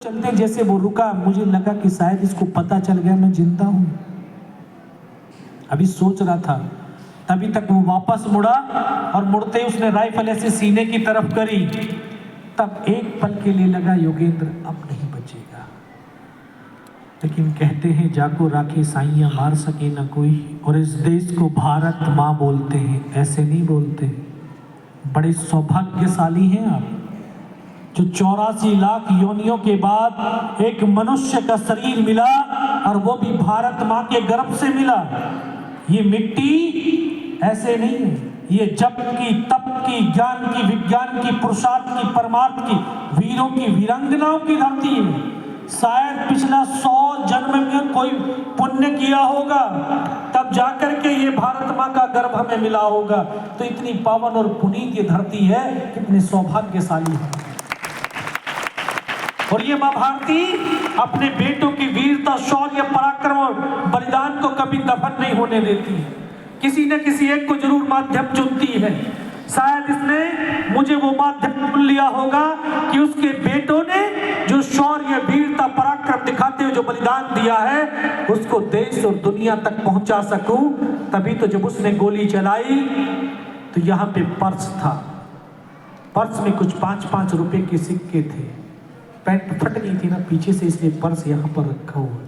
चलते जैसे वो रुका, मुझे लगा कि शायद इसको पता चल गया मैं जिंदा हूं। अभी सोच रहा था, तभी तक वो वापस मुड़ा और मुड़ते ही उसने राइफल ऐसे सीने की तरफ करी। तब एक पल के लिए लगा योगेंद्र अब नहीं बचेगा। लेकिन कहते हैं जाको राखी साइयां मार सके ना कोई, और इस देश को भारत माँ बोलते हैं, ऐसे नहीं बोलते। बड़े सौभाग्यशाली हैं आप, जो 84 लाख योनियों के बाद एक मनुष्य का शरीर मिला, और वो भी भारत माँ के गर्भ से मिला। ये मिट्टी ऐसे नहीं है, ये जप की, तप की, ज्ञान की, विज्ञान की, पुरुषार्थ की, परमार्थ की, वीरों की, वीरांगनाओं की धरती है। शायद पिछला 100 जन्म में कोई पुण्य किया होगा, तब जाकर के ये भारत माँ का गर्भ हमें मिला होगा। तो इतनी पावन और पुनीत ये धरती है, कितने सौभाग्यशाली है। और ये माँ भारती अपने बेटों की वीरता, शौर्य, पराक्रम और बलिदान को कभी दफन नहीं होने देती। किसी न किसी एक को जरूर माध्यम चुनती है। शायद इसने मुझे वो माध्यम चुन लिया होगा कि उसके बेटों ने जो शौर्य, वीरता, पराक्रम दिखाते हुए जो बलिदान दिया है, उसको देश और दुनिया तक पहुंचा सकूं। तभी तो जब उसने गोली चलाई तो यहाँ पे पर्स था, पर्स में कुछ 5-5 रुपए के सिक्के थे। पैंट फट गई थी ना पीछे से, इसलिए पर्स यहाँ पर रखा हुआ।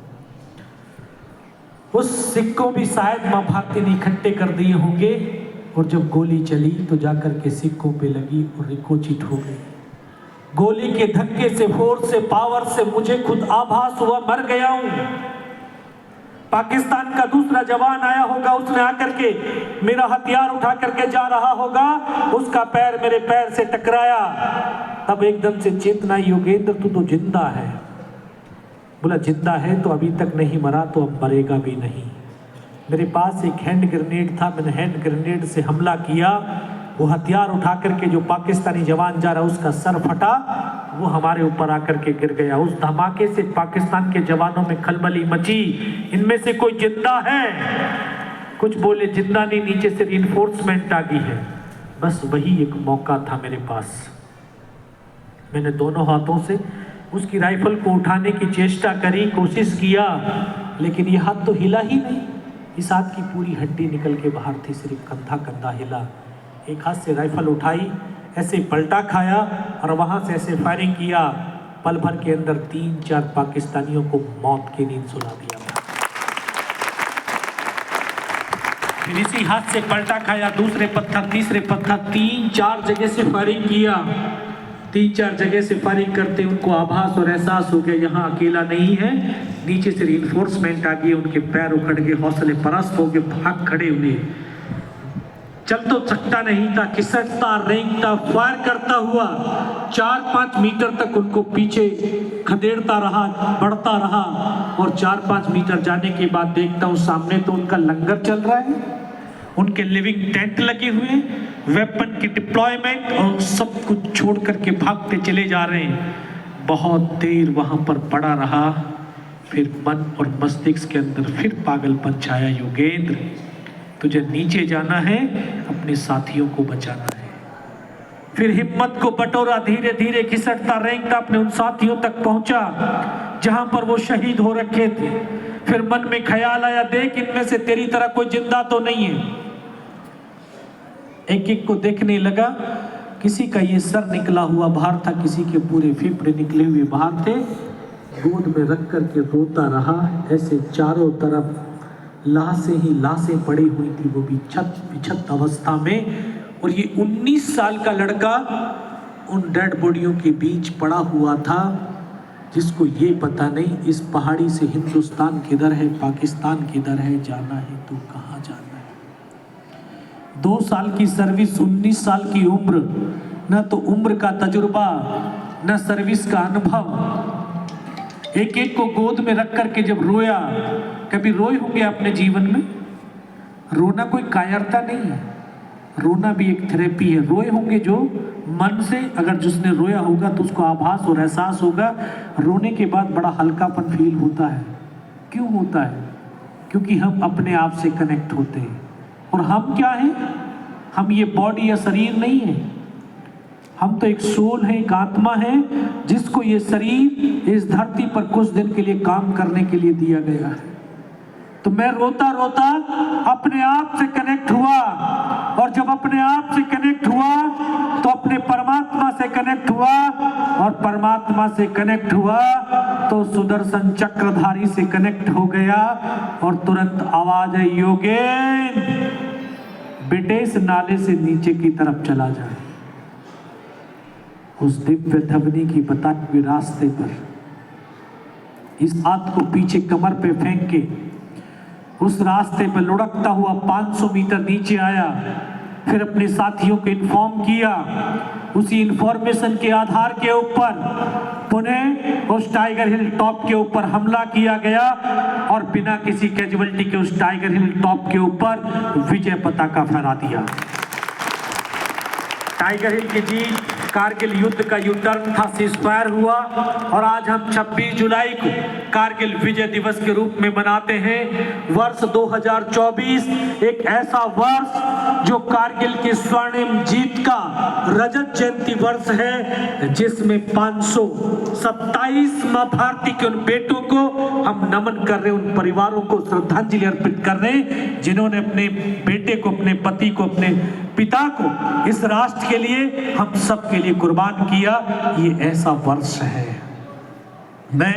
उस सिक्कों भी शायद माँ भारती ने इकट्ठे कर दिए होंगे, और जब गोली चली तो जाकर के सिक्कों पे लगी और रिकोचित हो गई। गोली के धक्के से, फोर्स से, पावर से मुझे खुद आभास हुआ मर गया हूं। पाकिस्तान का दूसरा जवान आया होगा, उसने आकर के मेरा हथियार उठा करके जा रहा होगा, उसका पैर मेरे पैर से टकराया। तब एकदम से चेतना, योगेंद्र तू तो जिंदा है। बोला जिंदा है तो अभी तक नहीं मरा, तो अब मरेगा भी नहीं। मेरे पास एक हैंड ग्रेनेड था, मैंने हैंड ग्रेनेड से हमला किया। वो हथियार उठा करके जो पाकिस्तानी जवान जा रहा उसका सर फटा, वो हमारे ऊपर आकर के गिर गया। उस धमाके से पाकिस्तान के जवानों में खलबली मची। इनमें से कोई जिंदा है? कुछ बोले जिंदा नहीं, नीचे से रिइंफोर्समेंट आ गई है। बस वही एक मौका था मेरे पास। मैंने दोनों हाथों से उसकी राइफल को उठाने की चेष्टा करी, कोशिश किया, लेकिन ये हाथ तो हिला ही नहीं। इस हाथ की पूरी हड्डी निकल के बाहर थी, सिर्फ कंधा कंधा हिला। एक हाथ से राइफल उठाई, ऐसे पलटा खाया और वहां से ऐसे फायरिंग किया। पल भर के अंदर 3-4 पाकिस्तानियों को मौत की नींद सुला दिया। फिर इसी हाथ से पलटा खाया, दूसरे पत्थर, तीसरे पत्थर, 3-4 जगह से फायरिंग किया। 3-4 जगह से फायरिंग करते उनको आभास और एहसास हो गया यहाँ अकेला नहीं है। नीचे से रिइंफोर्समेंट आ गई, उनके पैर उखड़ के, हौसले पस्त हो गए, भाग खड़े हुए। चल तो सकता नहीं था, खिसकता, रेंगता, फायर करता हुआ 4-5 मीटर तक उनको पीछे खदेड़ता रहा, बढ़ता रहा। और 4-5 मीटर जाने के बाद देखता हूँ सामने तो उनका लंगर चल रहा है, उनके लिविंग टेंट लगे हुए, वेपन की डिप्लॉयमेंट, और सब कुछ छोड़ करके भागते चले जा रहे हैं। बहुत देर वहां पर पड़ा रहा। फिर मन और मस्तिष्क के अंदर फिर पागलपन छाया, योगेंद्र तुझे नीचे जाना है, अपने साथियों को बचाना है। फिर हिम्मत को बटोरा, धीरे धीरे खिसकता, रेंगता अपने उन साथियों तक पहुंचा जहां पर वो शहीद हो रखे थे। फिर मन में ख्याल आया, देख इनमें से तेरी तरह कोई जिंदा तो नहीं है। एक एक को देखने लगा, किसी का ये सर निकला हुआ बाहर था, किसी के पूरे फेफड़े निकले हुए बाहर थे। गोद में रख करके रोता रहा। ऐसे चारों तरफ लाशें ही लाशें पड़ी हुई थी, वो भी छत अवस्था में। और ये 19 साल का लड़का उन डेड बॉडियों के बीच पड़ा हुआ था, जिसको ये पता नहीं इस पहाड़ी से हिंदुस्तान किधर है, पाकिस्तान किधर है, जाना है तो कहाँ जाना है। 2 साल की सर्विस, 19 साल की उम्र, न तो उम्र का तजुर्बा न सर्विस का अनुभव। एक एक को गोद में रख करके जब रोया, कभी रोए होंगे अपने जीवन में? रोना कोई कायरता नहीं है, रोना भी एक थेरेपी है। रोए होंगे जो मन से, अगर जिसने रोया होगा तो उसको आभास और एहसास होगा, रोने के बाद बड़ा हल्कापन फील होता है। क्यों होता है? क्योंकि हम अपने आप से कनेक्ट होते हैं। और हम क्या हैं? हम ये बॉडी या शरीर नहीं है, हम तो एक सोल है, एक आत्मा है, जिसको ये शरीर इस धरती पर कुछ दिन के लिए काम करने के लिए दिया गया है। तो मैं रोता रोता अपने आप से कनेक्ट हुआ, और जब अपने आप से कनेक्ट हुआ तो अपने परमात्मा से कनेक्ट हुआ, और परमात्मा से कनेक्ट हुआ तो सुदर्शन चक्रधारी से कनेक्ट हो गया, और तुरंत आवाज है, योगेन बेटे इस नाले से नीचे की तरफ चला जाए। उस दिव्य ध्वनि की बताए हुए रास्ते पर इस हाथ को पीछे कमर पे फेंक के उस रास्ते पर लुढ़कता हुआ 500 मीटर नीचे आया। फिर अपने साथियों को इन्फॉर्म किया। उसी इंफॉर्मेशन के आधार के ऊपर पुनः उस टाइगर हिल टॉप के ऊपर हमला किया गया, और बिना किसी कैजुअलिटी के उस टाइगर हिल टॉप के ऊपर विजय पताका फहरा दिया। टाइगर हिल की जीत कारगिल युद्ध का यू टर्न था, सीजफायर हुआ, और आज हम 26 जुलाई को कारगिल विजय दिवस के रूप में मनाते हैं। वर्ष 2024 एक ऐसा वर्ष जो कारगिल की स्वर्णिम जीत का रजत जयंती वर्ष है, जिसमें 527 मां भारती के उन बेटों को हम नमन कर रहे हैं, उन परिवारों को श्रद्धांजलि अर्पित कर रहे हैं जिन्होंने अपने बेटे को, अपने पति को, अपने पिता को इस राष्ट्र के लिए, हम सब के लिए कुर्बान किया। ये ऐसा वर्ष है। मैं